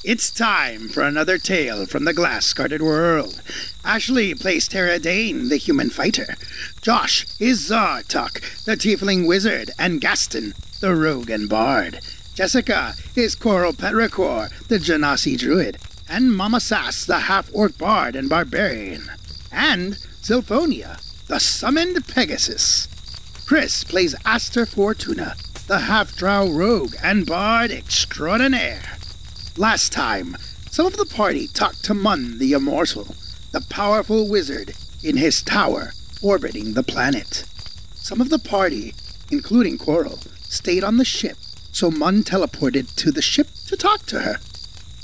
It's time for another tale from the glass-guarded world. Ashley plays Tara Dane, the human fighter. Josh is Zartok, the tiefling wizard, and Gaston, the rogue and bard. Jessica is Coral Petrichor, the Genasi druid, and Mama Sass, the half-orc bard and barbarian. And Sylphonia, the summoned Pegasus. Chris plays Aster Fortuna, the half-drow rogue and bard extraordinaire. Last time, some of the party talked to Mun the Immortal, the powerful wizard, in his tower orbiting the planet. Some of the party, including Coral, stayed on the ship, so Mun teleported to the ship to talk to her.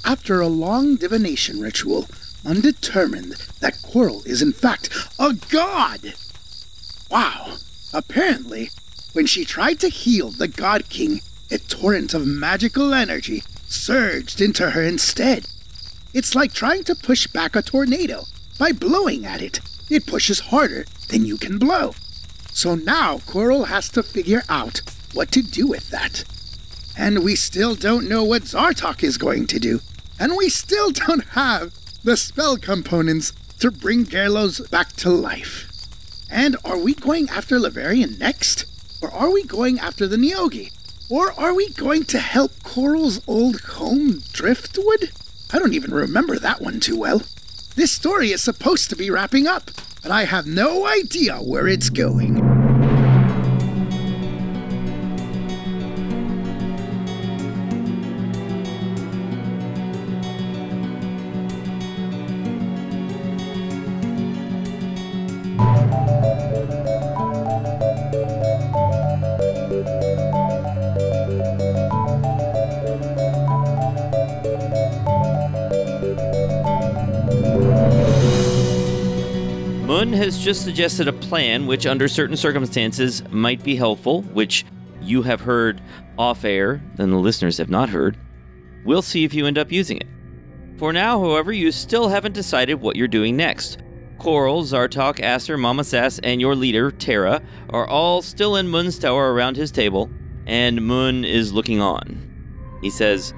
After a long divination ritual, Mun determined that Coral is in fact a god! Wow! Apparently, when she tried to heal the God King, a torrent of magical energy surged into her instead. It's like trying to push back a tornado by blowing at it. It pushes harder than you can blow. So now Coral has to figure out what to do with that. And we still don't know what Zartok is going to do. And we still don't have the spell components to bring Gerlos back to life. And are we going after Laverian next? Or are we going after the Neogi? Or are we going to help Coral's old home, Driftwood? I don't even remember that one too well. This story is supposed to be wrapping up, but I have no idea where it's going. Mun has just suggested a plan which, under certain circumstances, might be helpful, which you have heard off-air, and the listeners have not heard. We'll see if you end up using it. For now, however, you still haven't decided what you're doing next. Coral, Zartok, Aster, Mama Sass, and your leader, Tara, are all still in Mun's tower around his table, and Mun is looking on. He says,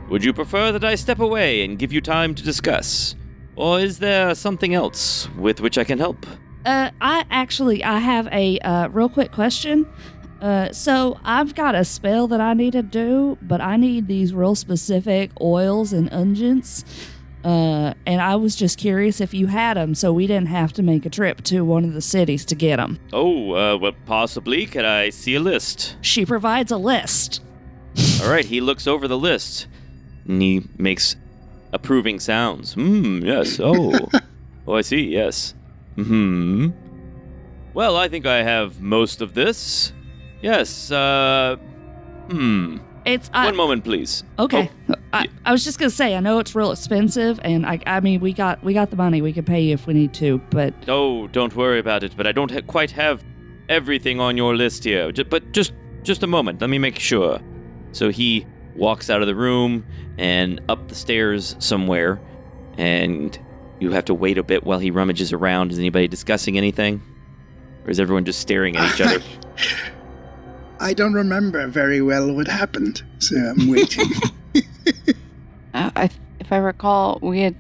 "Would you prefer that I step away and give you time to discuss? Or is there something else with which I can help?" I have a real quick question. So I've got a spell that I need to do, but I need these real specific oils and unguents. And I was just curious if you had them, so we didn't have to make a trip to one of the cities to get them. Oh, well, possibly. Could I see a list? She provides a list. All right, he looks over the list, and he makes approving sounds. Yes. Oh. Oh, I see. Yes. Well, I think I have most of this. Yes. It's one moment, please. Okay. Oh, I was just gonna say, I know it's real expensive, and I mean, we got the money. We could pay you if we need to, but oh, don't worry about it. But I don't quite have everything on your list here. But just a moment. Let me make sure. So he walks out of the room and up the stairs somewhere, and you have to wait a bit while he rummages around. Is anybody discussing anything? Or is everyone just staring at each other? I don't remember very well what happened, so I'm waiting. If I recall, we had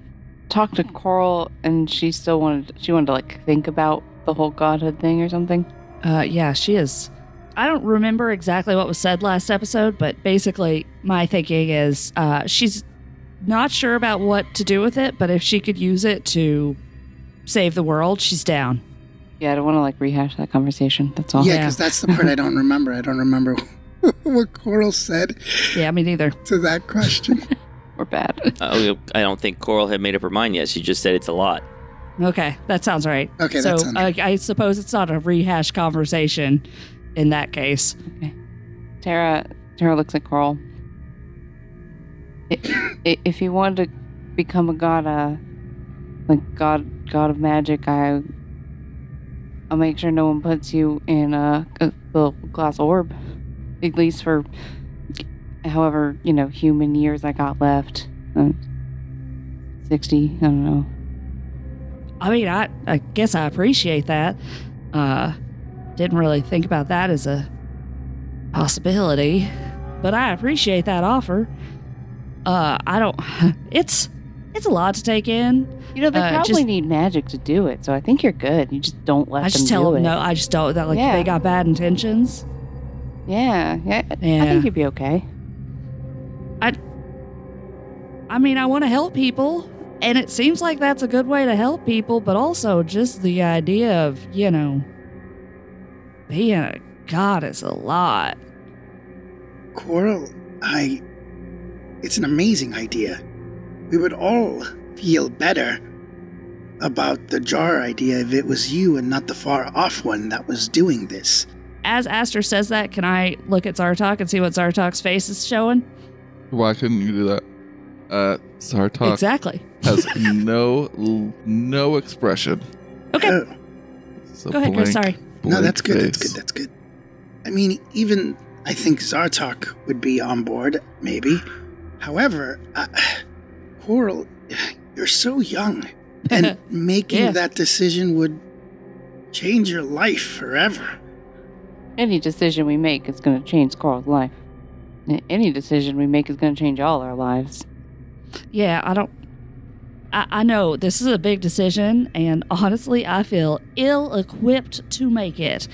talked to Coral, and she wanted to like think about the whole godhood thing or something. Yeah, she is. I don't remember exactly what was said last episode, but basically my thinking is she's not sure about what to do with it, but if she could use it to save the world, she's down. Yeah, I don't want to like rehash that conversation. That's all. Yeah, because that's the part I don't remember. I don't remember what Coral said. Yeah, me neither. To that question. We're bad. I don't think Coral had made up her mind yet. She just said it's a lot. Okay, that sounds right. Okay, so that sounds right. I suppose it's not a rehash conversation in that case. Okay. Tara looks at Coral. If you wanted to become a god, god of magic, I'll make sure no one puts you in a little glass orb. At least for however, human years I got left. 60, I don't know. I mean, I guess I appreciate that. Didn't really think about that as a possibility, but I appreciate that offer. I don't. It's a lot to take in. You know, they probably need magic to do it, so I think you're good. You just don't let them do it. I just tell them no. I just don't. That they got bad intentions. Yeah. I think you'd be okay. I mean, I want to help people, and it seems like that's a good way to help people, but also just the idea of, being a god is a lot. Coral, it's an amazing idea. We would all feel better about the jar idea if it was you and not the far-off one that was doing this. As Aster says that, can I look at Zartok and see what Zartok's face is showing? Why couldn't you do that? Zartok exactly has no expression. Okay. Go ahead, Chris. Sorry. No, that's good. Face. That's good. I mean, even I think Zartok would be on board, maybe. However, Coral, you're so young, and making that decision would change your life forever. Any decision we make is going to change Coral's life. Any decision we make is going to change all our lives. Yeah, I know this is a big decision, and honestly, I feel ill-equipped to make it.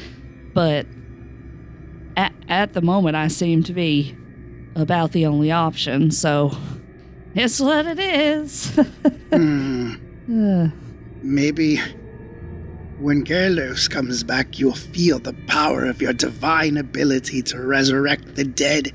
But at the moment, I seem to be about the only option, so it's what it is. Maybe when Gerlos comes back, you'll feel the power of your divine ability to resurrect the dead,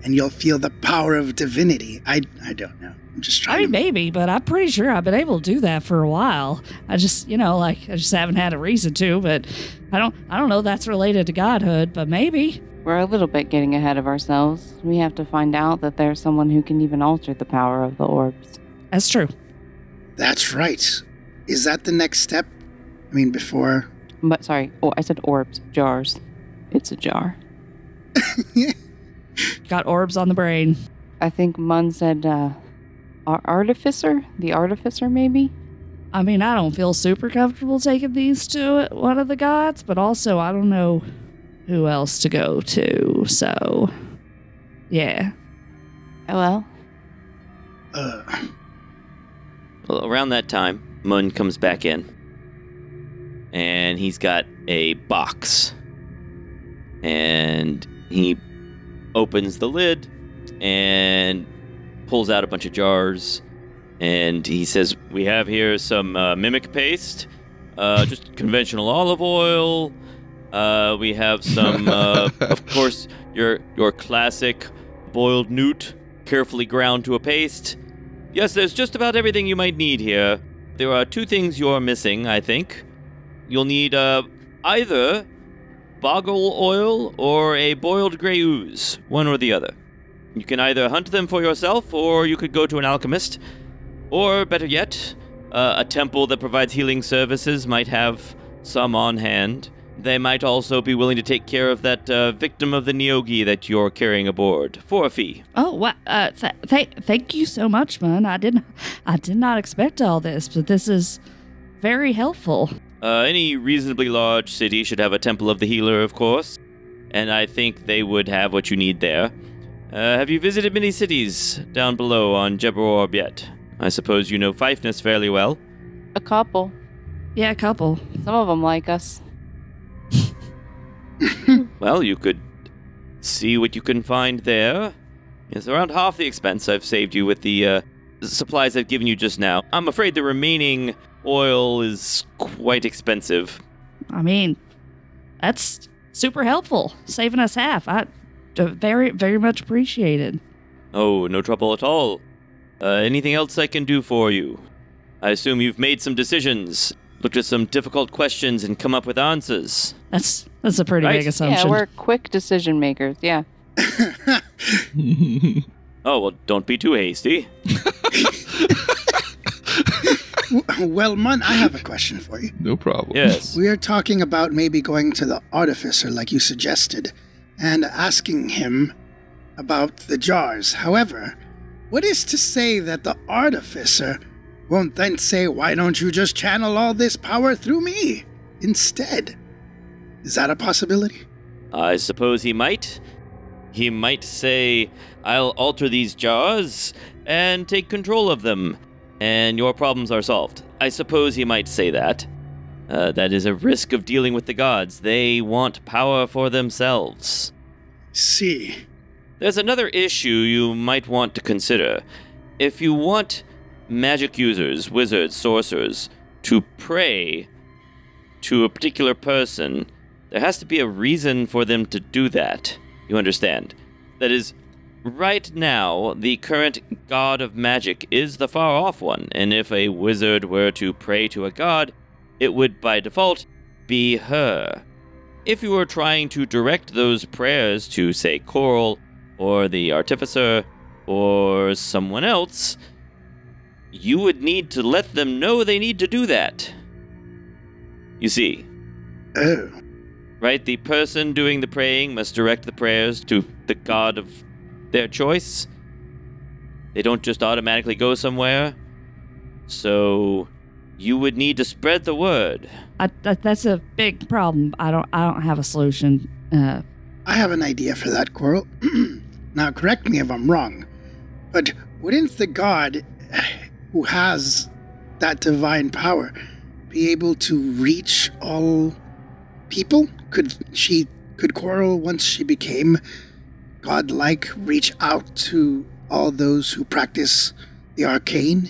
and you'll feel the power of divinity. I don't know. I'm just trying. Maybe, but I'm pretty sure I've been able to do that for a while. I just, I just haven't had a reason to. But I don't know that's related to godhood, but maybe. We're a little bit getting ahead of ourselves. We have to find out that there's someone who can even alter the power of the orbs. That's true. That's right. Is that the next step? I mean, before. But sorry, I said orbs, jars. It's a jar. Got orbs on the brain. I think Mun said, artificer? The artificer, maybe? I mean, I don't feel super comfortable taking these to one of the gods, but also I don't know who else to go to, so yeah. Oh well. Well, around that time, Mun comes back in. And he's got a box. And he opens the lid and pulls out a bunch of jars. And he says, we have here some mimic paste, just conventional olive oil. We have some, of course, your classic boiled newt, carefully ground to a paste. Yes, there's just about everything you might need here. There are two things you're missing, I think. You'll need either boggle oil or a boiled grey ooze, one or the other. You can either hunt them for yourself, or you could go to an alchemist. Or, better yet, a temple that provides healing services might have some on hand. They might also be willing to take care of that victim of the Neogi that you're carrying aboard for a fee. Oh, wow. Thank you so much, man. I did not expect all this, but this is very helpful. Any reasonably large city should have a temple of the healer, of course. And I think they would have what you need there. Have you visited many cities down below on Jebber yet? I suppose you know Fifeness fairly well. A couple. Yeah, a couple. Some of them like us. Well, you could see what you can find there. It's around half the expense I've saved you with the supplies I've given you just now. I'm afraid the remaining oil is quite expensive. I mean, that's super helpful. Saving us half. I very, very much appreciated. Oh, no trouble at all. Anything else I can do for you? I assume you've made some decisions, looked at some difficult questions, and come up with answers. That's a pretty big assumption. Yeah, we're quick decision makers, yeah. Oh, well, don't be too hasty. Well, Mun, I have a question for you. No problem. Yes. We are talking about maybe going to the artificer like you suggested and asking him about the jars. However, what is to say that the artificer won't then say, why don't you just channel all this power through me instead? Is that a possibility? I suppose he might. He might say, I'll alter these jars and take control of them, and your problems are solved. I suppose he might say that. That is a risk of dealing with the gods. They want power for themselves. See. There's another issue you might want to consider. If you want magic users, wizards, sorcerers, to pray to a particular person, there has to be a reason for them to do that. You understand? That is, right now, the current god of magic is the far-off one, and if a wizard were to pray to a god, it would, by default, be her. If you were trying to direct those prayers to, say, Coral, or the Artificer, or someone else, you would need to let them know they need to do that. You see. Oh. Right? The person doing the praying must direct the prayers to the god of their choice. They don't just automatically go somewhere. So you would need to spread the word. That's a big problem. I don't have a solution. I have an idea for that, Coral. Now, correct me if I'm wrong, but wouldn't the god who has that divine power be able to reach all people? Could Coral, once she became godlike, reach out to all those who practice the arcane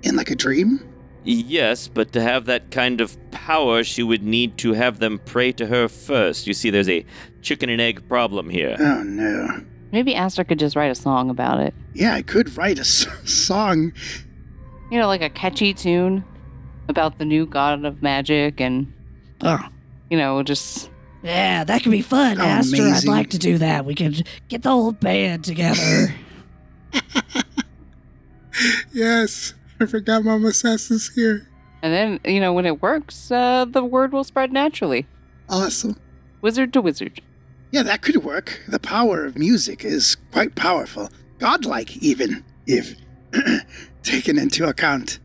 in like a dream? Yes, but to have that kind of power, she would need to have them pray to her first. You see, there's a chicken and egg problem here. Oh, no. Maybe Aster could just write a song about it. Yeah, I could write a song. You know, like a catchy tune about the new god of magic and, just... Yeah, that could be fun, Aster. I'd Amazing. like to do that. We could get the whole band together. Yes, I forgot Mama Sass is here. And then, when it works, the word will spread naturally. Awesome. Wizard to wizard. Yeah, that could work. The power of music is quite powerful. Godlike, even, if taken into account.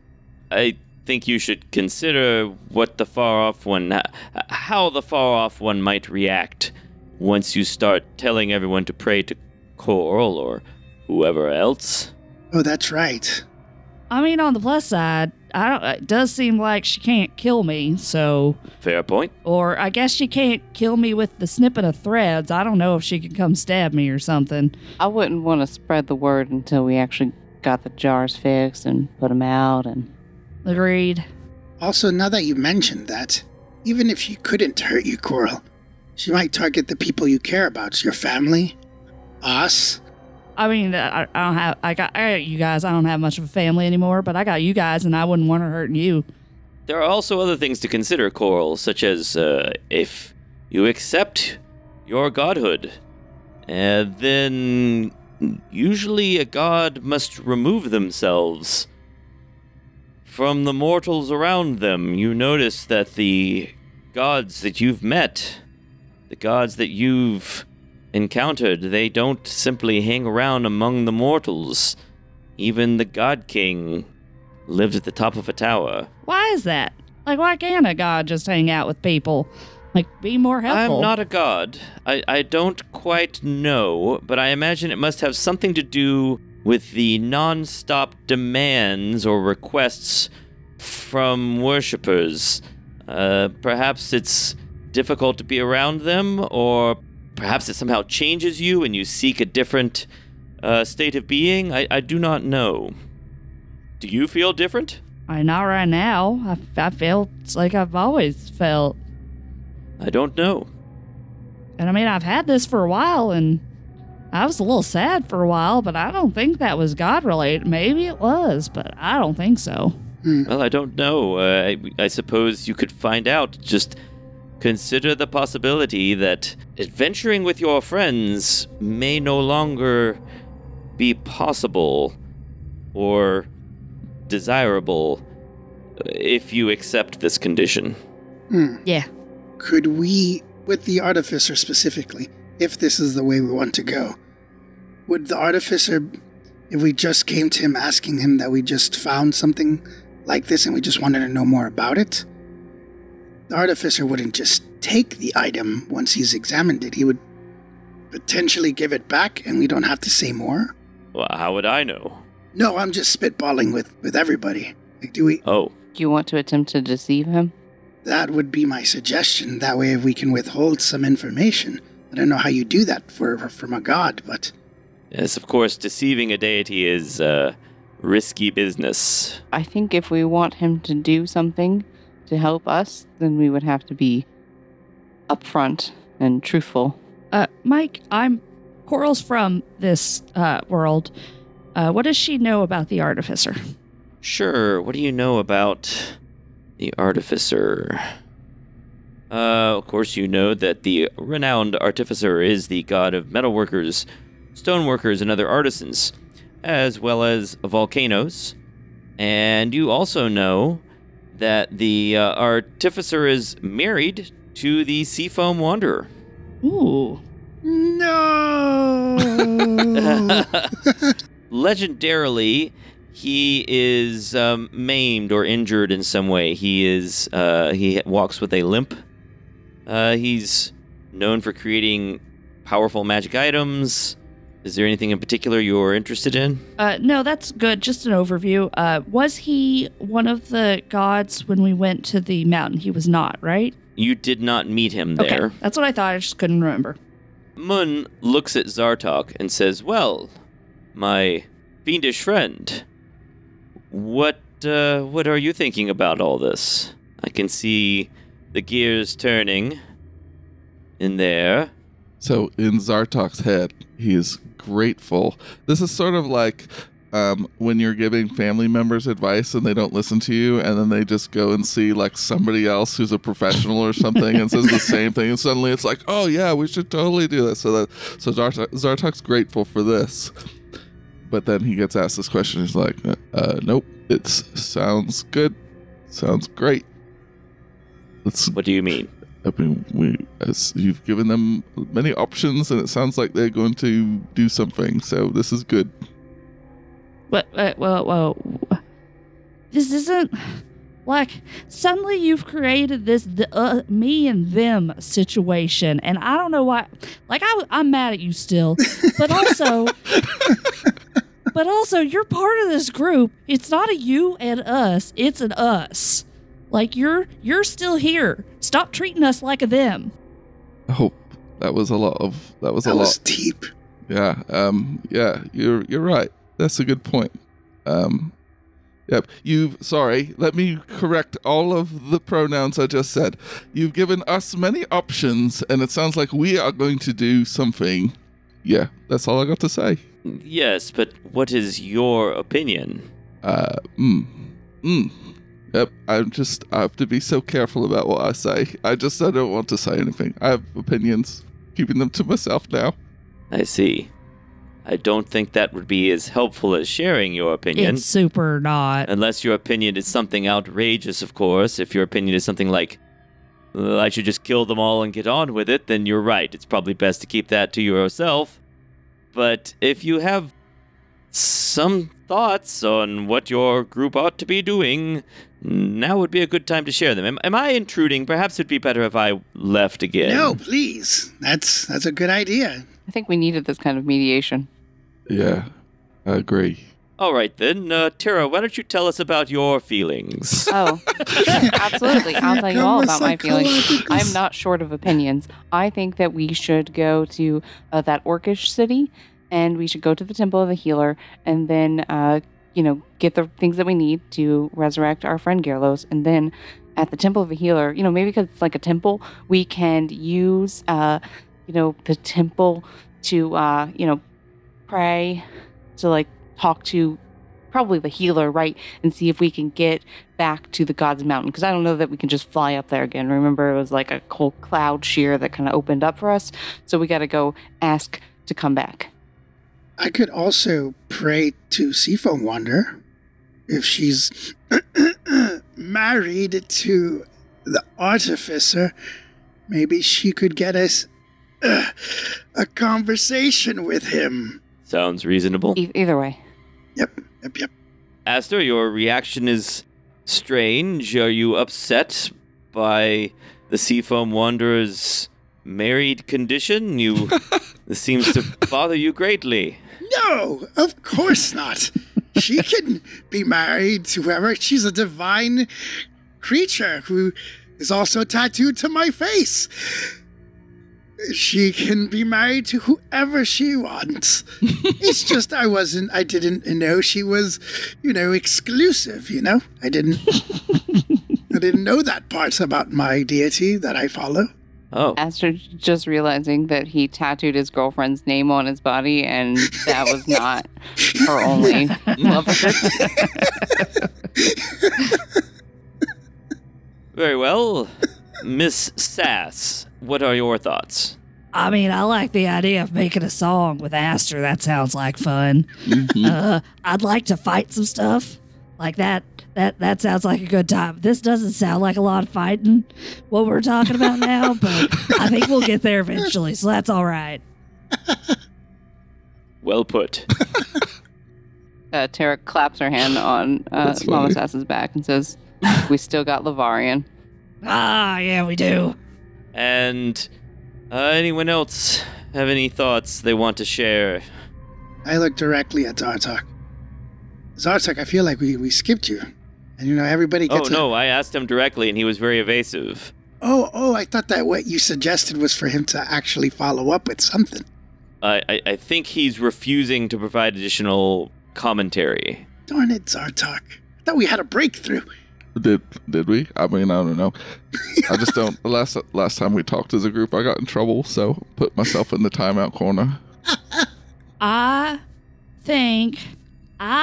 I think you should consider what the far-off one... how the far-off one might react once you start telling everyone to pray to Coral or whoever else. Oh, that's right. I mean, on the plus side, it does seem like she can't kill me, so... Fair point. Or I guess she can't kill me with the snipping of threads. I don't know if she can come stab me or something. I wouldn't want to spread the word until we actually got the jars fixed and put them out and... Agreed. Also, now that you mentioned that, even if she couldn't hurt you, Coral, she might target the people you care about. Your family, us. I mean, I got you guys. I don't have much of a family anymore, but I got you guys, and I wouldn't want her hurting you. There are also other things to consider, Coral, such as if you accept your godhood, then usually a god must remove themselves from the mortals around them. You notice that the gods that you've met, the gods that you've encountered, they don't simply hang around among the mortals. Even the God King lived at the top of a tower. Why is that? Like, why can't a god just hang out with people? Like, be more helpful. I'm not a god. I don't quite know, but I imagine it must have something to do with the non-stop demands or requests from worshippers. Perhaps it's difficult to be around them, or perhaps it somehow changes you and you seek a different state of being. I do not know. Do you feel different? Not right now. I feel it's like I've always felt. I don't know. And I mean, I've had this for a while, and I was a little sad for a while, but I don't think that was God-related. Maybe it was, but I don't think so. Well, I don't know. I suppose you could find out. Just consider the possibility that adventuring with your friends may no longer be possible or desirable if you accept this condition. Yeah. Could we, with the Artificer specifically, if this is the way we want to go, would the Artificer, if we just came to him asking him that we just found something like this and we just wanted to know more about it, the Artificer wouldn't just take the item once he's examined it. He would potentially give it back and we don't have to say more? Well, how would I know? No, I'm just spitballing with everybody. Like, do we... Oh, Do you want to attempt to deceive him? That would be my suggestion. That way we can withhold some information. I don't know how you do that from a god, but... yes, of course, deceiving a deity is risky business. I think if we want him to do something to help us, then we would have to be upfront and truthful. Mike, Coral's from this world. What does she know about the Artificer? Sure, what do you know about the Artificer? Of course, you know that the renowned Artificer is the god of metalworkers, stoneworkers, and other artisans, as well as volcanoes. And you also know that the Artificer is married to the Seafoam Wanderer. Ooh. No! Legendarily, he is maimed or injured in some way. He walks with a limp. He's known for creating powerful magic items. Is there anything in particular you're interested in? No, that's good. Just an overview. Was he one of the gods when we went to the mountain? He was not, right? You did not meet him there. Okay, that's what I thought. I just couldn't remember. Mun looks at Zartok and says, "Well, my fiendish friend, what are you thinking about all this? I can see the gears turning in there." So in Zartok's head, he is grateful. This is sort of like when you're giving family members advice and they don't listen to you, and then they just go and see like somebody else who's a professional or something and says the same thing, and suddenly it's like, oh yeah, we should totally do this. So Zartok's grateful for this, but then he gets asked this question. He's like, nope, it sounds good, sounds great. What do you mean? I mean, you've given them many options, and it sounds like they're going to do something. So this is good. Well, this isn't like suddenly you've created this me and them situation, and I don't know why. Like I'm mad at you still, but also, you're part of this group. It's not a you and us; it's an us. Like you're still here. Stop treating us like a them. Oh, that was a lot. That was deep. Yeah. Yeah. You're right. That's a good point. Yep. Let me correct all of the pronouns I just said. You've given us many options, and it sounds like we are going to do something. Yeah, that's all I got to say. Yes, but what is your opinion? Yep, I have to be so careful about what I say. I don't want to say anything. I have opinions, keeping them to myself now. I see. I don't think that would be as helpful as sharing your opinion. It's super not. Unless your opinion is something outrageous, of course. If your opinion is something like, I should just kill them all and get on with it, then you're right. It's probably best to keep that to yourself. But if you have some thoughts on what your group ought to be doing, now would be a good time to share them. Am I intruding? Perhaps it'd be better if I left again. No, please. That's a good idea. I think we needed this kind of mediation. Yeah, I agree. All right, then. Tara, why don't you tell us about your feelings? Oh, sure, absolutely. I'll tell you all about my feelings. I'm not short of opinions. I think that we should go to that orcish city, and we should go to the Temple of the Healer, and then, get the things that we need to resurrect our friend Gerlos. And then at the Temple of the Healer, maybe because it's like a temple, we can use, the temple to, pray, to, like, talk to probably the healer, right? And see if we can get back to the God's Mountain. Because I don't know that we can just fly up there again. Remember, it was like a cold cloud shear that kind of opened up for us. So we got to go ask to come back. I could also pray to Seafoam Wanderer if she's married to the Artificer. Maybe she could get us a conversation with him. Sounds reasonable. Either way. Yep. Aster, your reaction is strange. Are you upset by the Seafoam Wanderer's married condition? This seems to bother you greatly. No, of course not. She can be married to whoever. She's a divine creature who is also tattooed to my face. She can be married to whoever she wants. It's just I didn't know she was, exclusive, I didn't know that part about my deity that I follow. Oh. Aster just realizing that he tattooed his girlfriend's name on his body, and that was not her only lover. Very well. Miss Sass, what are your thoughts? I mean, I like the idea of making a song with Aster. That sounds like fun. I'd like to fight some stuff like that. That sounds like a good time. This doesn't sound like a lot of fighting, what we're talking about now, but I think we'll get there eventually, so that's all right. Well put. Tara claps her hand on Mama Sass's back and says, "We still got Lavarian." Ah, yeah, we do. And anyone else have any thoughts they want to share? I look directly at Zartok. Zartok, I feel like we skipped you. And, everybody gets no, I asked him directly, and he was very evasive. Oh, I thought that what you suggested was for him to actually follow up with something. I think he's refusing to provide additional commentary. Darn it, Zartok. I thought we had a breakthrough. Did we? I mean, I don't know. I just don't. Last time we talked as a group, I got in trouble, so put myself in the timeout corner. I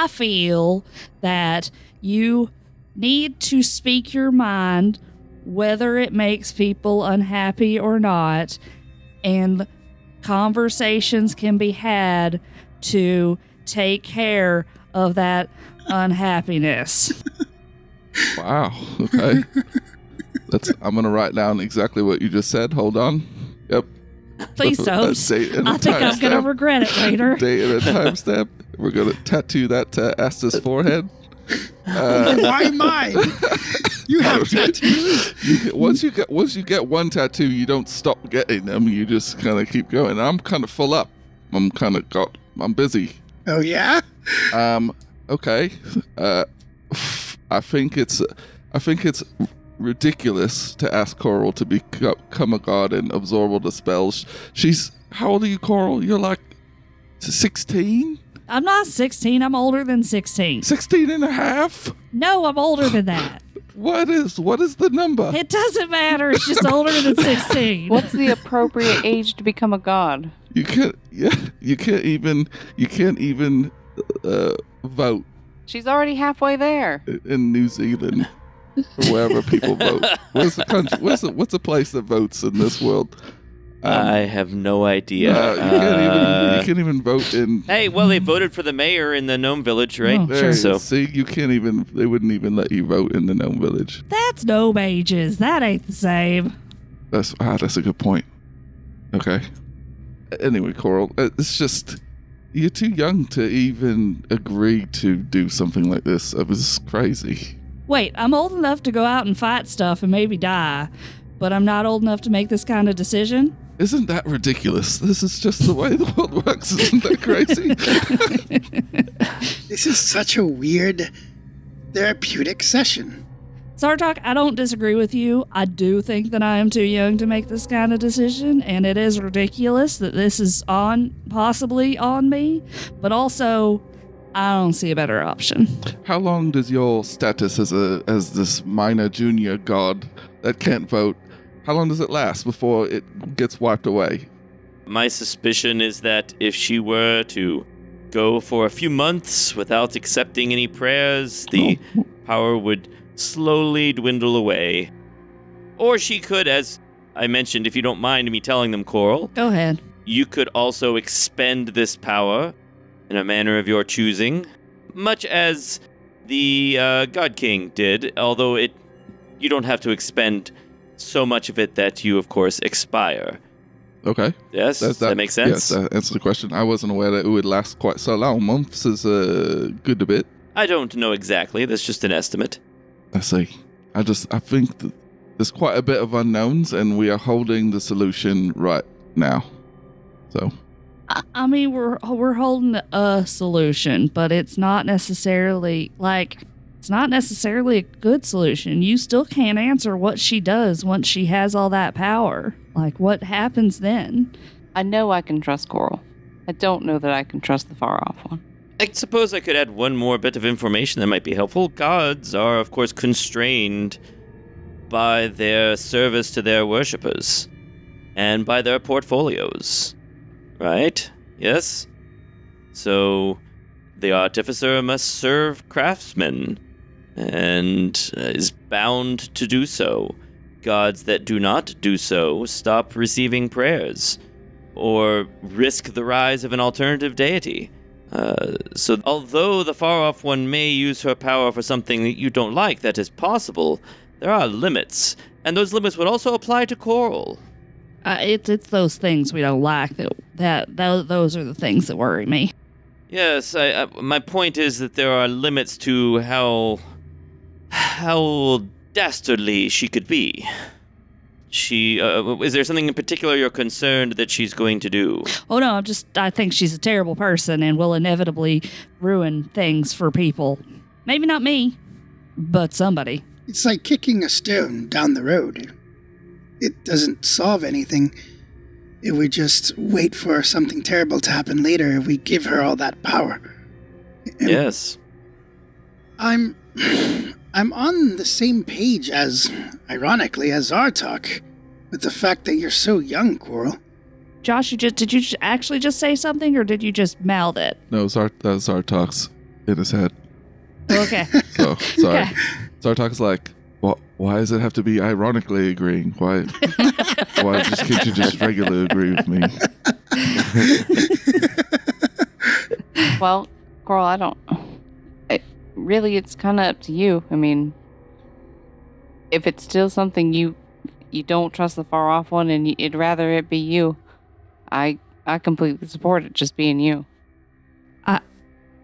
feel that you need to speak your mind, whether it makes people unhappy or not, and conversations can be had to take care of that unhappiness. Wow. Okay. I'm gonna write down exactly what you just said. Hold on. Yep. Please don't. I think I'm gonna regret it later. Date and a timestamp. We're gonna tattoo that to Asta's forehead. Why mine? You have tattoos. Once you get one tattoo, you don't stop getting them. You just kind of keep going. I'm kind of full up. I'm busy. Oh yeah. Okay. I think it's ridiculous to ask Coral to become a god and absorb all the spells. How old are you, Coral? You're like 16? I'm not 16. I'm older than 16. 16 and a half? No, I'm older than that. What is the number? It doesn't matter. It's just older than 16. What's the appropriate age to become a god? You can't even vote. She's already halfway there. In New Zealand, or wherever people vote. Where's the country? What's the place that votes in this world? I have no idea. You can't even vote in. Hey, well, they voted for the mayor in the Gnome Village, right? Oh, So see, you can't even. They wouldn't even let you vote in the Gnome Village. That's gnome ages. That ain't the same. That's a good point. Okay. Anyway, Coral, it's just you're too young to even agree to do something like this. It was crazy. Wait, I'm old enough to go out and fight stuff and maybe die, but I'm not old enough to make this kind of decision? Isn't that ridiculous? This is just the way the world works. Isn't that crazy? This is such a weird therapeutic session. Zartok, I don't disagree with you. I do think that I am too young to make this kind of decision, and it is ridiculous that this is possibly on me, but also I don't see a better option. How long does your status as this minor junior god that can't vote, how long does it last before it gets wiped away? my suspicion is that if she were to go for a few months without accepting any prayers, the power would slowly dwindle away. Or she could, as I mentioned, if you don't mind me telling them, Coral. Go ahead. You could also expend this power in a manner of your choosing, much as the God King did, although you don't have to expend so much of it that you, of course, expire. Okay. Yes? That makes sense? Yes, that answers the question. I wasn't aware that it would last quite so long. Months is a good bit. I don't know exactly. That's just an estimate. I see. I think that there's quite a bit of unknowns, and we are holding the solution right now. So, I mean, we're holding a solution, but it's not necessarily a good solution. You still can't answer what she does once she has all that power. Like, what happens then? I know I can trust Coral. I don't know that I can trust the far off one. I suppose I could add one more bit of information that might be helpful. Gods are, of course, constrained by their service to their worshippers and by their portfolios. Right? Yes? So, the artificer must serve craftsmen and is bound to do so. Gods that do not do so stop receiving prayers or risk the rise of an alternative deity. So although the far-off one may use her power for something that you don't like, that is possible, there are limits, and those limits would also apply to Coral. It's those things we don't like those are the things that worry me. Yes, my point is that there are limits to how dastardly she could be. Is there something in particular you're concerned that she's going to do? Oh no, I think she's a terrible person and will inevitably ruin things for people. Maybe not me, but somebody. It's like kicking a stone down the road. It doesn't solve anything. If we just wait for something terrible to happen later, if we give her all that power. And Yes. I'm on the same page ironically, as Zartok, with the fact that you're so young, Coral. Josh, did you actually just say something, or did you just mouth it? No, Zartok's in his head. Okay. So, sorry. Okay. Zartok's like, why does it have to be ironically agreeing? Why can't you just regularly agree with me? Well, Coral, it's kind of up to you. I mean, if it's still something you don't trust the far off one and you'd rather it be you, I completely support it just being you.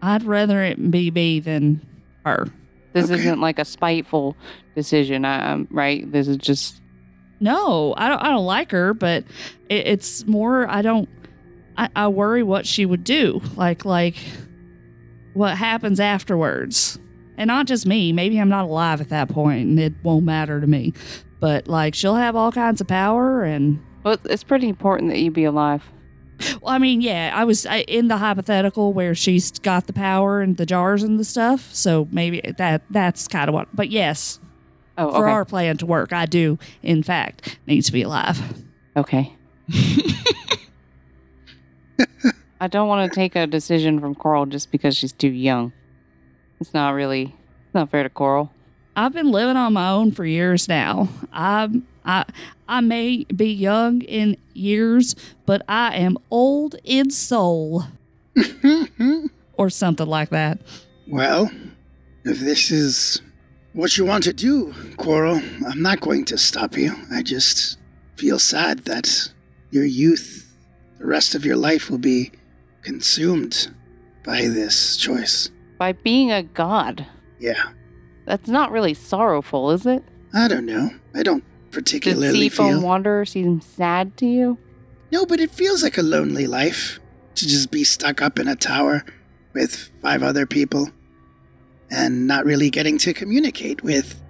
I'd rather it be me than her. This isn't like a spiteful decision, right? This is just... No, I don't like her, but it's more I worry what she would do, like what happens afterwards, and not just me. Maybe I'm not alive at that point, and it won't matter to me. But like, she'll have all kinds of power, and well, it's pretty important that you be alive. Well, I mean, yeah, I was in the hypothetical where she's got the power and the jars and the stuff, so maybe that's kind of what. But yes, for our plan to work, I do, in fact, need to be alive. Okay. I don't want to take a decision from Coral just because she's too young. It's not fair to Coral. I've been living on my own for years now. I may be young in years, but I am old in soul. Or something like that. Well, if this is what you want to do, Coral, I'm not going to stop you. I just feel sad that your youth, the rest of your life, will be consumed by this choice. By being a god. Yeah. That's not really sorrowful, is it? I don't know. I don't particularly Did Seafoam feel... Wanderer seem sad to you? No, but it feels like a lonely life to just be stuck up in a tower with 5 other people and not really getting to communicate with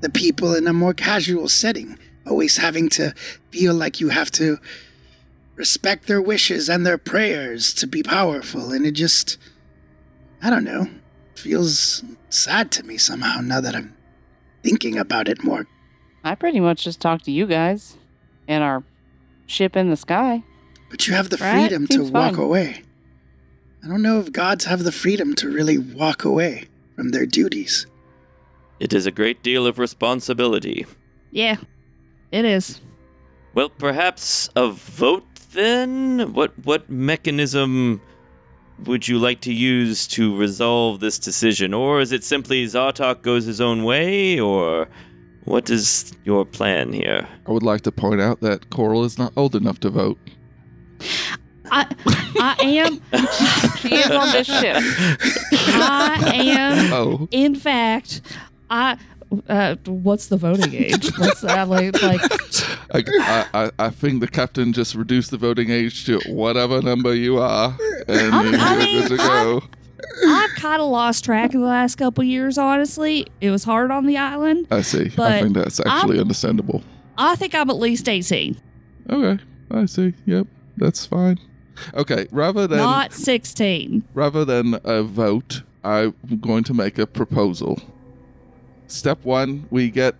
the people in a more casual setting. Always having to feel like you have to respect their wishes and their prayers to be powerful. And it just, I don't know, feels sad to me somehow now that I'm thinking about it more. I pretty much just talked to you guys and our ship in the sky. But you have the Right? freedom to Seems walk fun. away. I don't know if gods have the freedom to really walk away from their duties. It is a great deal of responsibility. Yeah, it is. Well, perhaps a vote then? What mechanism would you like to use to resolve this decision? Or is it simply Zartok goes his own way? Or what is your plan here? I would like to point out that Coral is not old enough to vote. I am. She is on this ship. I am. Oh. In fact, What's the voting age? What's that like? I think the captain just reduced the voting age to whatever number you are, and you're good to go. I've kind of lost track of the last couple years, honestly. It was hard on the island. I see. But I think that's actually understandable. I think I'm at least 18. Okay, I see. Yep, that's fine. Okay, Not 16. rather than a vote, I'm going to make a proposal. Step 1, we get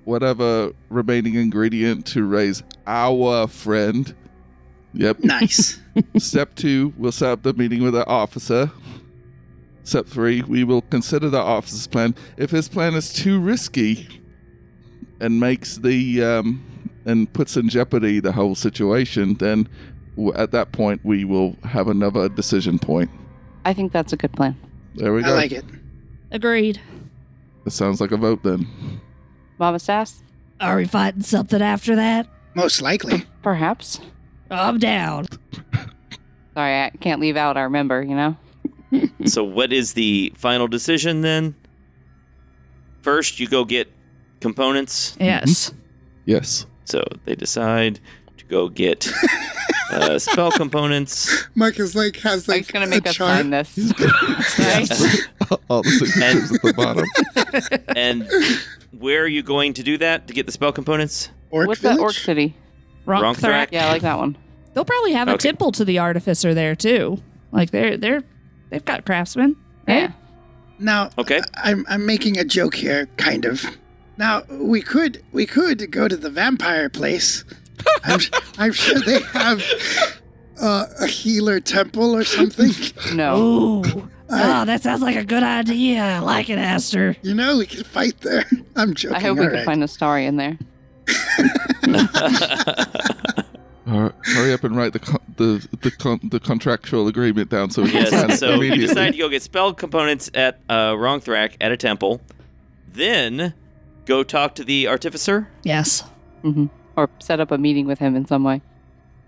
whatever remaining ingredient to raise our friend. Yep. Nice. Step 2, we'll set up the meeting with the officer. Step 3, we will consider the officer's plan. If his plan is too risky and makes and puts in jeopardy the whole situation, then at that point we will have another decision point. I think that's a good plan. There we go. I like it. Agreed. It sounds like a vote then. Mama Sass? Are we fighting something after that? Most likely. Perhaps. I'm down. Sorry, I can't leave out our member, you know? So what is the final decision then? First, you go get components. Yes. Yes. So they decide to go get spell components. Mike is like, has like Mike's going to make a us chart. sign this. Yes. All the signatures at the bottom. And where are you going to do that to get the spell components? Orc What's village? that Orc City? Wrongthrak? Yeah, I like that one. They'll probably have a Okay. temple to the artificer there too. Like they've got craftsmen. Right? Yeah. Now, Okay. I'm making a joke here, kind of. Now, we could go to the vampire place. I'm sure they have a healer temple or something. No. Ooh. That sounds like a good idea. I like it, Aster. You know, we could fight there. I'm joking. I hope we all can right. find a story in there. Hurry up and write the contractual agreement down so we can sign Yes, it so you immediately. decide to go get spell components at Wrongthrak at a temple. Then go talk to the artificer. Yes. Hmm. Or set up a meeting with him in some way.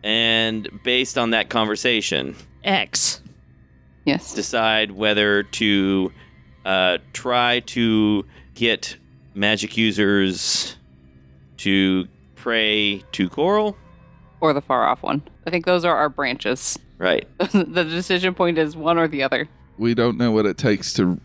And based on that conversation, X. Yes. decide whether to try to get magic users to pray to Coral. Or the far off one. I think those are our branches. Right. The decision point is one or the other. We don't know what it takes to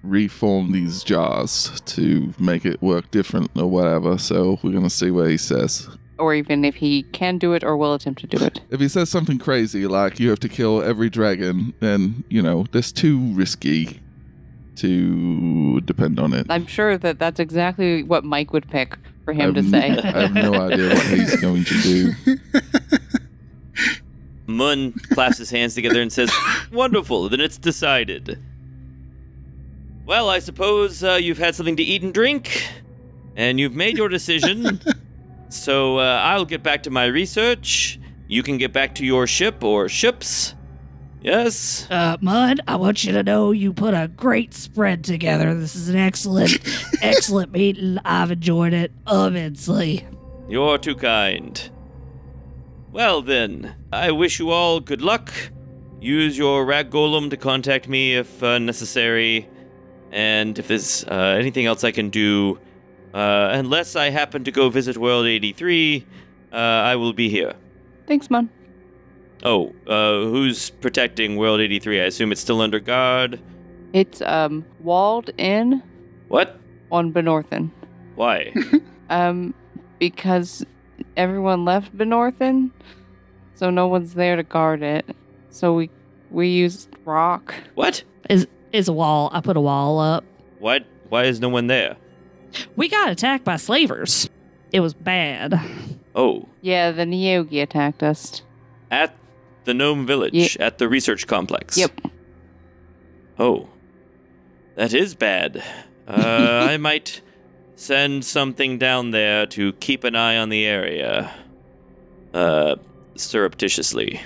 reform these jars to make it work different or whatever, so we're going to see what he says. Or even if he can do it or will attempt to do it. If he says something crazy like you have to kill every dragon, then, that's too risky to depend on it. I'm sure that that's exactly what Mike would pick for him to say. I have no idea what he's going to do. Mun clasps his hands together and says, "Wonderful, then it's decided. Well, I suppose you've had something to eat and drink, and you've made your decision. So I'll get back to my research. You can get back to your ship or ships. Yes? Mud, I want you to know you put a great spread together. This is an excellent meeting. I've enjoyed it immensely. You're too kind. Well then, I wish you all good luck. Use your rag golem to contact me if necessary. And if there's anything else I can do, unless I happen to go visit World 83, I will be here." Thanks, Mon. Oh, who's protecting World 83? I assume it's still under guard. It's walled in What? on Benorthen. Why? Because everyone left Benorthen, so no one's there to guard it. So we used rock. What? Is a wall. I put a wall up. What? Why is no one there? We got attacked by slavers. It was bad. Oh, Yeah, the Neogi attacked us. at the Gnome Village, at the research complex. Yep. Oh, that is bad. I might send something down there to keep an eye on the area. Surreptitiously.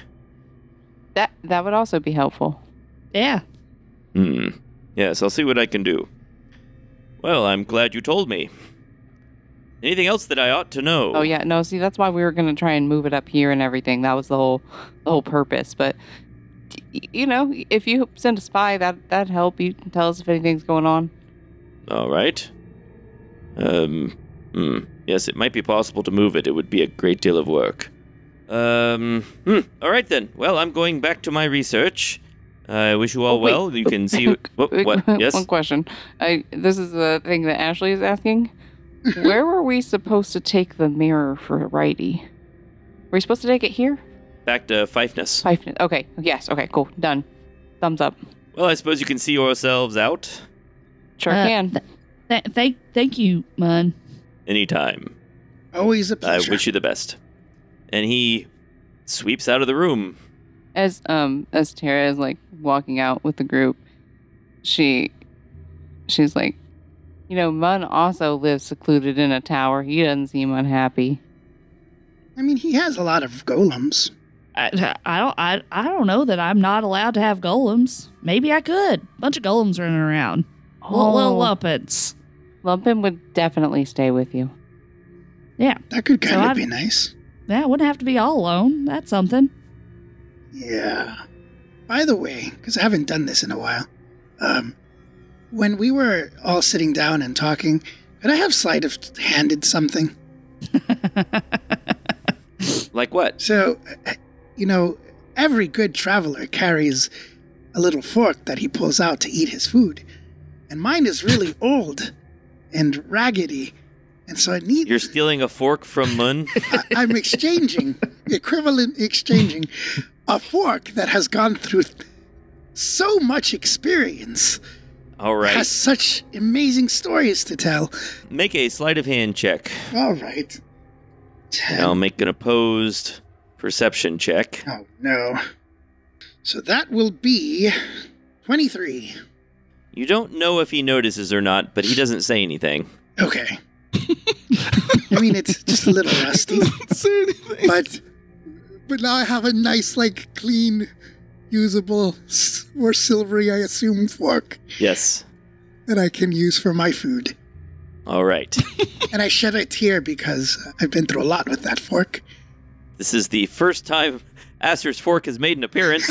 That would also be helpful. Yeah. Yes, I'll see what I can do. Well, I'm glad you told me. Anything else that I ought to know? Oh yeah, no. See, that's why we were gonna try and move it up here and everything. That was the whole purpose. But if you send a spy, that'd help. You can tell us if anything's going on. All right. Yes, it might be possible to move it. It would be a great deal of work. All right then. Well, I'm going back to my research. I wish you all well. You can see... What? Yes? One question. This is the thing that Ashley is asking. Where were we supposed to take the mirror for righty? Were we supposed to take it here? Back to Fifeness. Fifeness. Okay. Yes. Okay, cool. Done. Thumbs up. Well, I suppose you can see yourselves out Sure can. Thank you, Mun. anytime. Always a I pleasure. wish you the best. And he sweeps out of the room. As Tara is like walking out with the group, she's like, Mun also lives secluded in a tower. He doesn't seem unhappy. I mean, he has a lot of golems. I don't know that I'm not allowed to have golems. Maybe I could. Bunch of golems running around. Little Lumpets. Lumpin would definitely stay with you. Yeah. That could kind of I'd- be nice. Yeah, I wouldn't have to be all alone. That's something. Yeah. By the way, because I haven't done this in a while, when we were all sitting down and talking, could I have sleight of handed something? Like what? So, every good traveler carries a little fork that he pulls out to eat his food. And mine is really old and raggedy. And so I need... You're stealing a fork from Mun? I'm exchanging a fork that has gone through so much experience. All right. Has such amazing stories to tell. Make a sleight of hand check. All right. 10. I'll make an opposed perception check. Oh, no. So that will be 23. You don't know if he notices or not, but he doesn't say anything. Okay. I mean, it's just a little rusty. Doesn't say anything. But now I have a nice, clean, usable, more silvery, I assume, fork Yes. that I can use for my food. All right. And I shed a tear because I've been through a lot with that fork. This is the first time Aster's fork has made an appearance.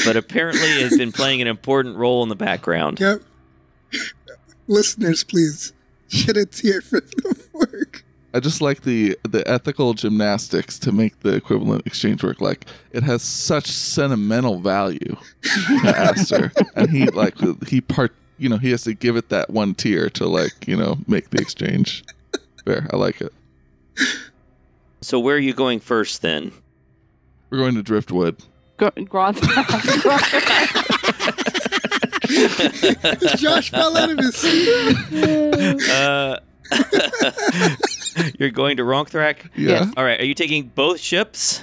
But apparently it has been playing an important role in the background. Yep. Listeners, please shed a tear for the fork. I just like the ethical gymnastics to make the equivalent exchange work. Like, it has such sentimental value to Aster, and he has to give it that one tier to make the exchange fair. I like it. So where are you going first then? We're going to Driftwood. Josh fell out of his seat. You're going to Ronkthrak? Yeah. Yes. All right. Are you taking both ships?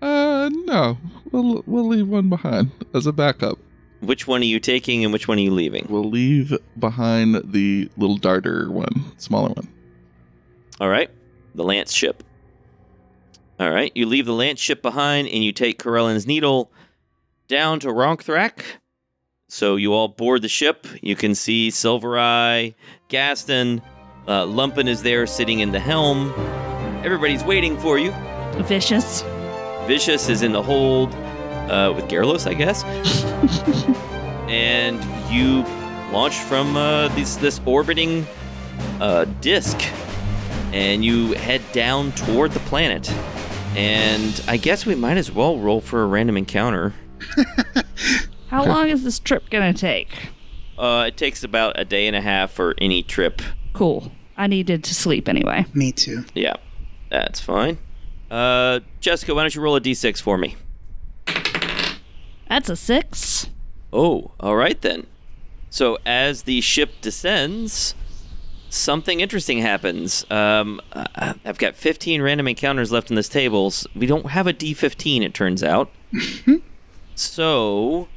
No. We'll leave one behind as a backup. Which one are you taking and which one are you leaving? We'll leave behind the little darter one, smaller one. All right. The Lance ship. All right. You leave the Lance ship behind and you take Corellin's Needle down to Ronkthrak. So you all board the ship. You can see Silvereye, Gaston, Lumpin is there sitting in the helm. Everybody's waiting for you. Vicious. Vicious is in the hold with Garrulous, I guess. And you launch from this orbiting disc, and you head down toward the planet. And I guess we might as well roll for a random encounter. How long is this trip gonna take? It takes about a day and a half for any trip. Cool. I needed to sleep anyway. Me too. Yeah, that's fine. Jessica, why don't you roll a d6 for me? That's a 6. Oh, all right then. So as the ship descends, something interesting happens. I've got 15 random encounters left in this table. We don't have a d15, it turns out. So,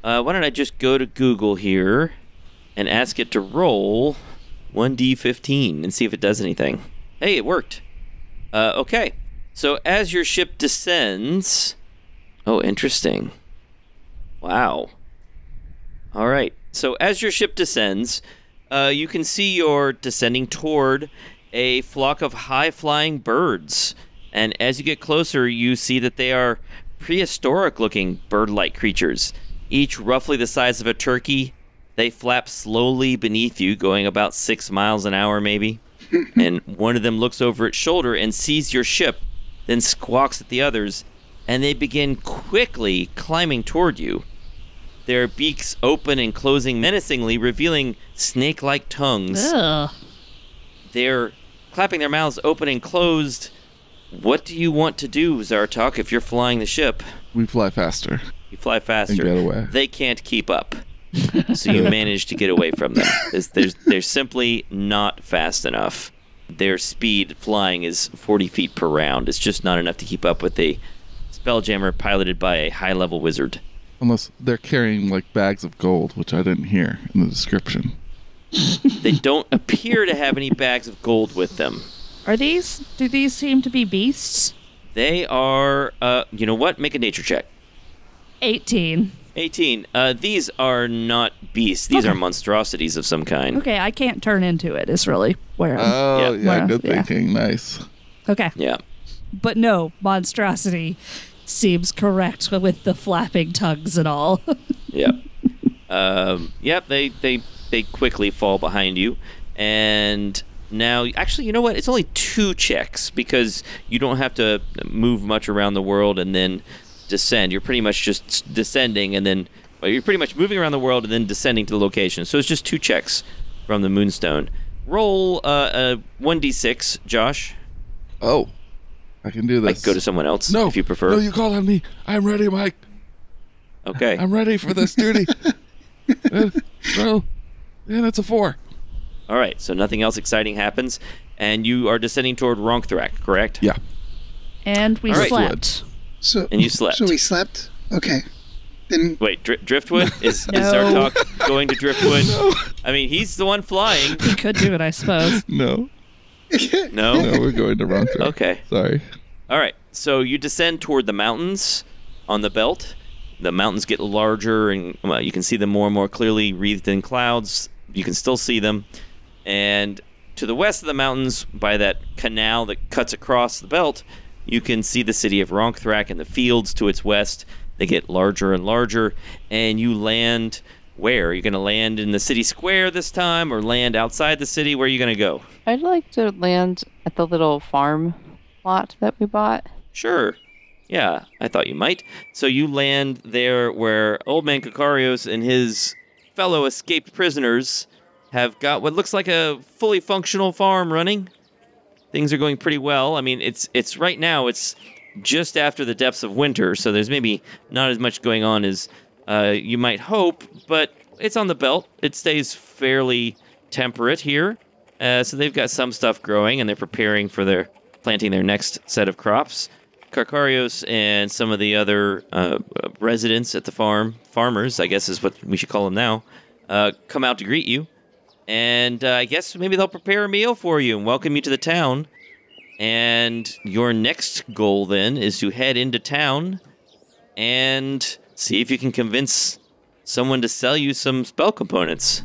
why don't I just go to Google here and ask it to roll 1d15 and see if it does anything. Hey, it worked. Okay. So as your ship descends... Oh, interesting. Wow. All right. So as your ship descends, you can see you're descending toward a flock of high-flying birds. And as you get closer, you see that they are prehistoric-looking bird-like creatures, each roughly the size of a turkey They flap slowly beneath you, going about 6 miles an hour maybe. And one of them looks over its shoulder and sees your ship, then squawks at the others, and they begin quickly climbing toward you. Their beaks open and closing menacingly, revealing snake-like tongues. Ugh. They're clapping their mouths open and closed. What do you want to do, Zartok, if you're flying the ship? We fly faster. You fly faster. And get away. They can't keep up. So you manage to get away from them. They're simply not fast enough. Their speed flying is 40 feet per round. It's just not enough to keep up with a Spelljammer piloted by a high-level wizard. Unless they're carrying like bags of gold, which I didn't hear in the description. They don't appear to have any bags of gold with them. Do these seem to be beasts? They are, you know what? Make a nature check. 18. 18. These are not beasts. These are monstrosities of some kind. Okay, I can't turn into it, is really where I'm... Oh, yeah, good yeah. thinking. Nice. Okay. Yeah. But no, monstrosity seems correct with the flapping tongues and all. Yep. Yep, they quickly fall behind you. And now, actually, you know what? It's only 2 checks because you don't have to move much around the world and then descend. You're pretty much just descending and then... Well, you're pretty much moving around the world and then descending to the location. So it's just 2 checks from the Moonstone. Roll 1d6, Josh. Oh, I can do this. I can go to someone else if you prefer. No, you call on me. I'm ready, Mike. Okay. I'm ready for this duty. Well, and it's a 4. All right, so nothing else exciting happens, and you are descending toward Ronktharak, correct? Yeah. And we All right. slept. And you slept. So we slept? Okay. Then Wait, Driftwood? Is No. Zartok going to Driftwood? No. I mean, he's the one flying. We could do it, I suppose. No. No? No, we're going to wrong track. Okay. Sorry. All right, so you descend toward the mountains on the belt. The mountains get larger, and you can see them more and more clearly, wreathed in clouds. You can still see them. And to the west of the mountains, by that canal that cuts across the belt, you can see the city of Ronktharak and the fields to its west. They get larger and larger, and you land where? Are you going to land in the city square this time, or land outside the city? Where are you going to go? I'd like to land at the little farm lot that we bought. Sure. Yeah, I thought you might. So you land there where Old Man Kakarios and his fellow escaped prisoners have got what looks like a fully functional farm running. Things are going pretty well. I mean, it's right now, it's just after the depths of winter, so there's maybe not as much going on as you might hope, but it's on the belt. It stays fairly temperate here. So they've got some stuff growing, and they're preparing for planting their next set of crops. Karkarios and some of the other residents at the farmers, I guess is what we should call them now, come out to greet you. And I guess maybe they'll prepare a meal for you and welcome you to the town. And your next goal then is to head into town and see if you can convince someone to sell you some spell components.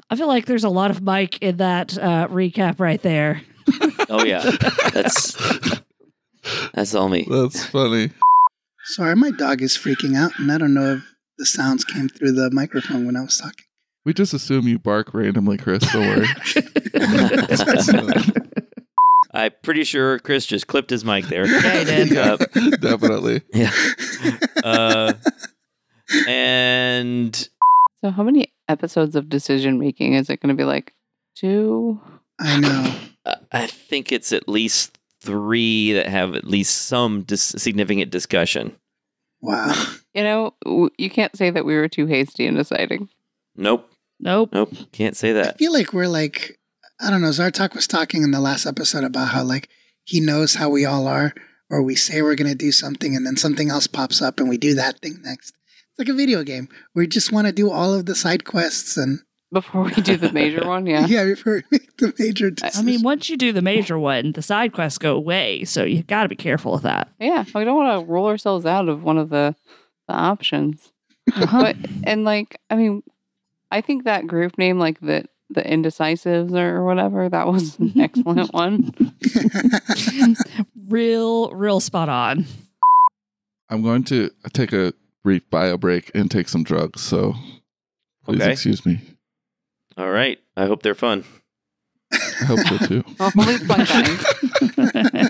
I feel like there's a lot of Mike in that recap right there. Oh yeah, that's all me. That's funny. Sorry, my dog is freaking out, and I don't know if the sounds came through the microphone when I was talking. We just assume you bark randomly, Chris. Don't worry. I'm pretty sure Chris just clipped his mic there. Yeah, he did. Definitely. Yeah. And So how many episodes of decision making is it going to be, like 2? I know. I think it's at least 3 that have at least some significant discussion. Wow. You know, you can't say that we were too hasty in deciding. Nope. Can't say I that. feel like we're like, I don't know, Zartok was talking in the last episode about how like he knows how we all are, or we say we're going to do something and then something else pops up and we do that thing next. It's like a video game. We just want to do all of the side quests and Before we do the major one, yeah. Yeah, before we make the major I decision. mean, once you do the major one, the side quests go away, so you got to be careful with that. Yeah, we don't want to roll ourselves out of one of the options. But and like, I mean, I think that group name, like the Indecisives or whatever, that was an excellent one. Real spot on. I'm going to take a brief bio break and take some drugs, so please excuse me. All right. I hope they're fun. I hope so too. Only fun kind.